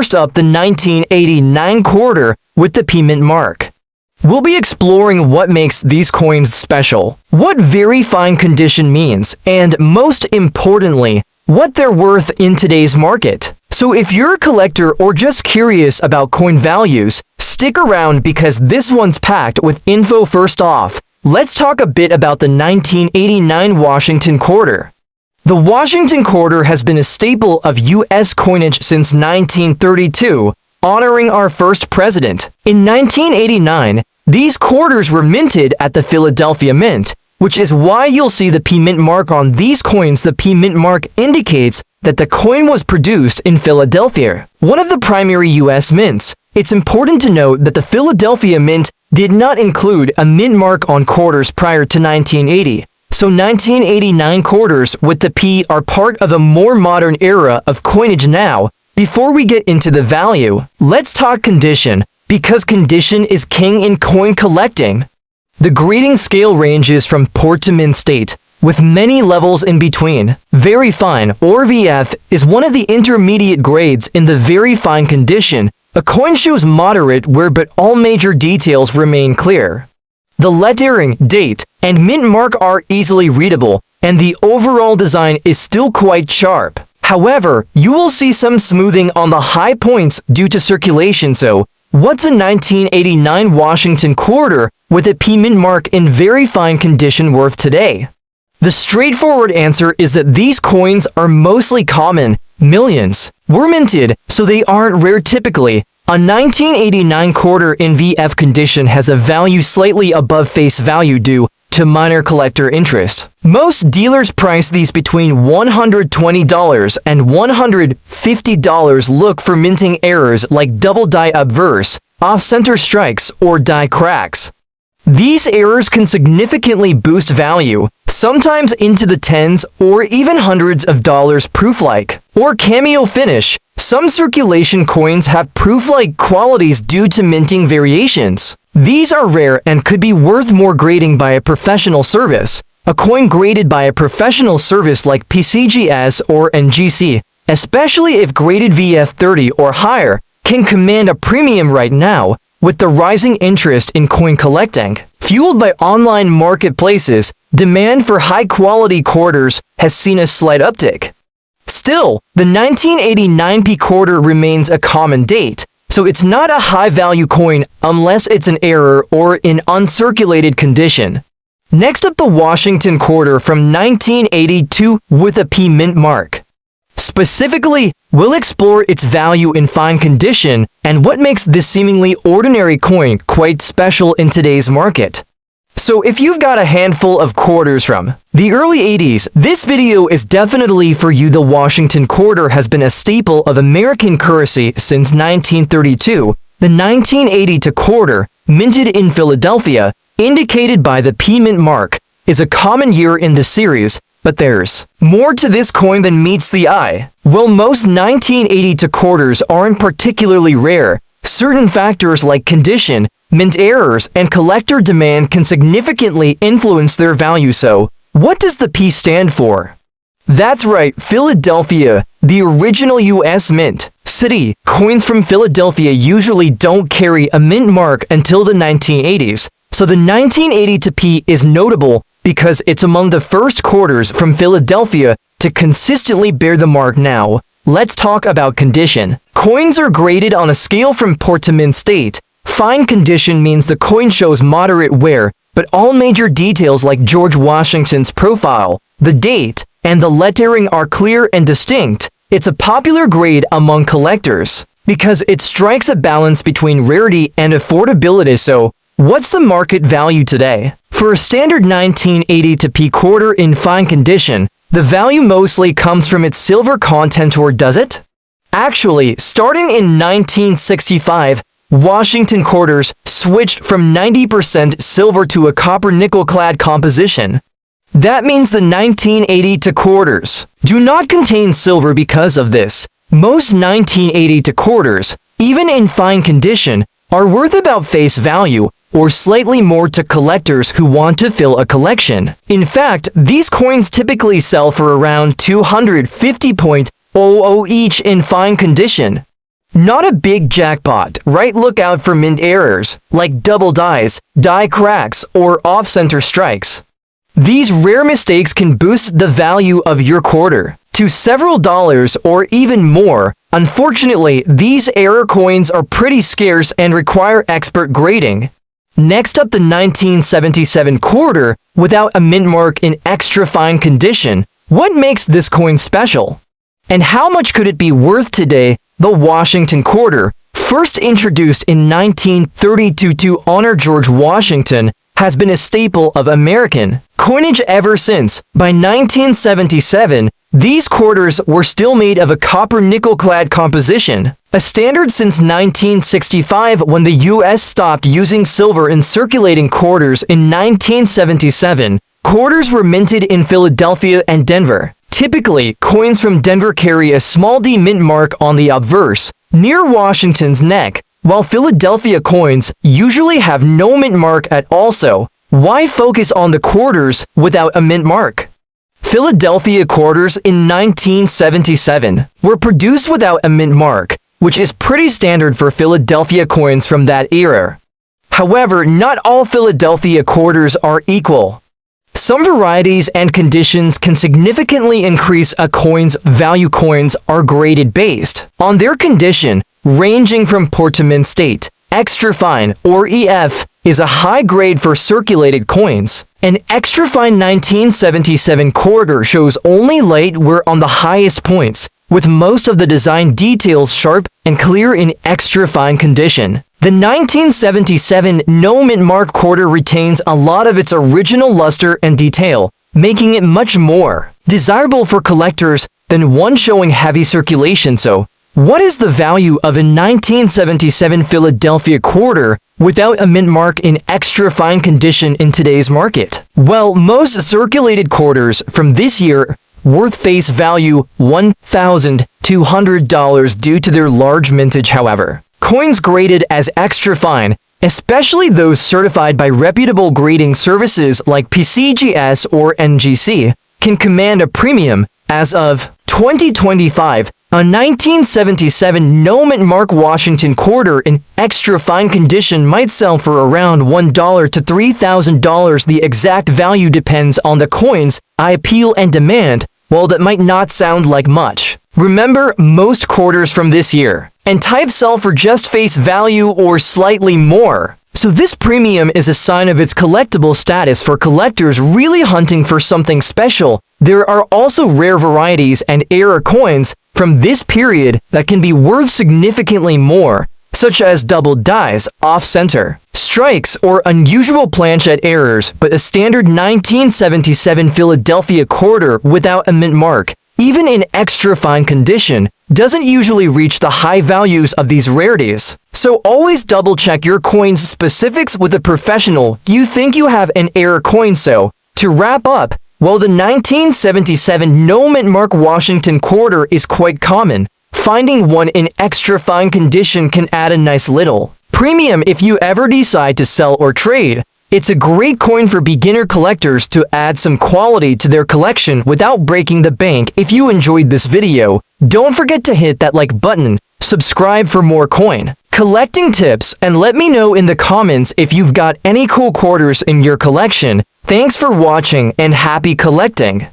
First up, the 1989 quarter with the P mint mark. We'll be exploring what makes these coins special, what very fine condition means, and most importantly, what they're worth in today's market. So if you're a collector or just curious about coin values, stick around because this one's packed with info. First off, let's talk a bit about the 1989 Washington quarter. The Washington quarter has been a staple of U.S. coinage since 1932, honoring our first president. In 1989, these quarters were minted at the Philadelphia Mint, which is why you'll see the P mint mark on these coins. The P mint mark indicates that the coin was produced in Philadelphia, one of the primary U.S. mints. It's important to note that the Philadelphia Mint did not include a mint mark on quarters prior to 1980. So 1989 quarters with the P are part of a more modern era of coinage now. Before we get into the value, let's talk condition, because condition is king in coin collecting. The grading scale ranges from poor to mint state, with many levels in between. Very fine, or VF, is one of the intermediate grades. In the very fine condition, a coin shows moderate wear but all major details remain clear. The lettering, date, and mint mark are easily readable, and the overall design is still quite sharp. However, you will see some smoothing on the high points due to circulation. So, what's a 1989 Washington quarter with a P mint mark in very fine condition worth today? The straightforward answer is that these coins are mostly common. Millions were minted, so they aren't rare typically. A 1989 quarter in VF condition has a value slightly above face value due to minor collector interest. Most dealers price these between $120 and $150. Look for minting errors like double die obverse, off-center strikes, or die cracks. These errors can significantly boost value, sometimes into the tens or even hundreds of dollars. Proof-like or cameo finish. Some circulation coins have proof-like qualities due to minting variations. These are rare and could be worth more. Grading by a professional service. A coin graded by a professional service like PCGS or NGC, especially if graded VF30 or higher, can command a premium right now. With the rising interest in coin collecting, fueled by online marketplaces, demand for high-quality quarters has seen a slight uptick. Still, the 1989 P quarter remains a common date, so it's not a high-value coin unless it's an error or in uncirculated condition. Next up, the Washington quarter from 1982 with a P mint mark. Specifically, we'll explore its value in fine condition and what makes this seemingly ordinary coin quite special in today's market. So if you've got a handful of quarters from the early 80s, this video is definitely for you. The Washington quarter has been a staple of American currency since 1932. The 1982 quarter, minted in Philadelphia, indicated by the P mint mark, is a common year in the series. But there's more to this coin than meets the eye. While most 1982 quarters aren't particularly rare, certain factors like condition, mint errors, and collector demand can significantly influence their value. So, what does the P stand for? That's right, Philadelphia, the original U.S. mint. City coins from Philadelphia usually don't carry a mint mark until the 1980s, so the 1982 P is notable because it's among the first quarters from Philadelphia to consistently bear the mark. Now, let's talk about condition. Coins are graded on a scale from poor to mint state. Fine condition means the coin shows moderate wear, but all major details like George Washington's profile, the date, and the lettering are clear and distinct. It's a popular grade among collectors because it strikes a balance between rarity and affordability. So, what's the market value today? For a standard 1982 P quarter in fine condition, the value mostly comes from its silver content, or does it? Actually, starting in 1965, Washington quarters switched from 90% silver to a copper-nickel-clad composition. That means the 1982 quarters do not contain silver. Because of this, most 1982 quarters, even in fine condition, are worth about face value, or slightly more to collectors who want to fill a collection. In fact, these coins typically sell for around $250.00 each in fine condition. Not a big jackpot, right? Look out for mint errors, like double dies, die cracks, or off-center strikes. These rare mistakes can boost the value of your quarter to several dollars or even more. Unfortunately, these error coins are pretty scarce and require expert grading. Next up, the 1977 quarter without a mint mark in extra fine condition. What makes this coin special? And how much could it be worth today? The Washington quarter, first introduced in 1932 to honor George Washington, has been a staple of American coinage ever since. By 1977, these quarters were still made of a copper nickel-clad composition, a standard since 1965 when the U.S. stopped using silver in circulating quarters in 1977. Quarters were minted in Philadelphia and Denver. Typically, coins from Denver carry a small D mint mark on the obverse, near Washington's neck, while Philadelphia coins usually have no mint mark at all. So, why focus on the quarters without a mint mark? Philadelphia quarters in 1977 were produced without a mint mark, which is pretty standard for Philadelphia coins from that era. However, not all Philadelphia quarters are equal. Some varieties and conditions can significantly increase a coin's value. Coins are graded based on their condition, ranging from poor to mint state. Extra fine, or EF, is a high grade for circulated coins. An extra fine 1977 quarter shows only light wear on the highest points, with most of the design details sharp and clear in extra fine condition. The 1977 no mint mark quarter retains a lot of its original luster and detail, making it much more desirable for collectors than one showing heavy circulation. So, what is the value of a 1977 Philadelphia quarter without a mint mark in extra fine condition in today's market? Well, most circulated quarters from this year worth face value $1,200 due to their large mintage. However, coins graded as extra fine, especially those certified by reputable grading services like PCGS or NGC, can command a premium. As of 2025, a 1977 no mint mark Washington quarter in extra fine condition might sell for around $1,000 to $3,000. The exact value depends on the coin's appeal and demand. While that might not sound like much, remember, most quarters from this year and type sell for just face value or slightly more. So this premium is a sign of its collectible status for collectors really hunting for something special. There are also rare varieties and error coins from this period that can be worth significantly more, such as double dies, off-center strikes, or unusual planchette errors. But a standard 1977 Philadelphia quarter without a mint mark, even in extra fine condition, doesn't usually reach the high values of these rarities. So always double check your coin's specifics with a professional. You think you have an error coin. So, to wrap up, while the 1977 no mint mark Washington quarter is quite common, finding one in extra fine condition can add a nice little premium if you ever decide to sell or trade. It's a great coin for beginner collectors to add some quality to their collection without breaking the bank. If you enjoyed this video, don't forget to hit that like button, subscribe for more coin collecting tips, and let me know in the comments if you've got any cool quarters in your collection. Thanks for watching and happy collecting!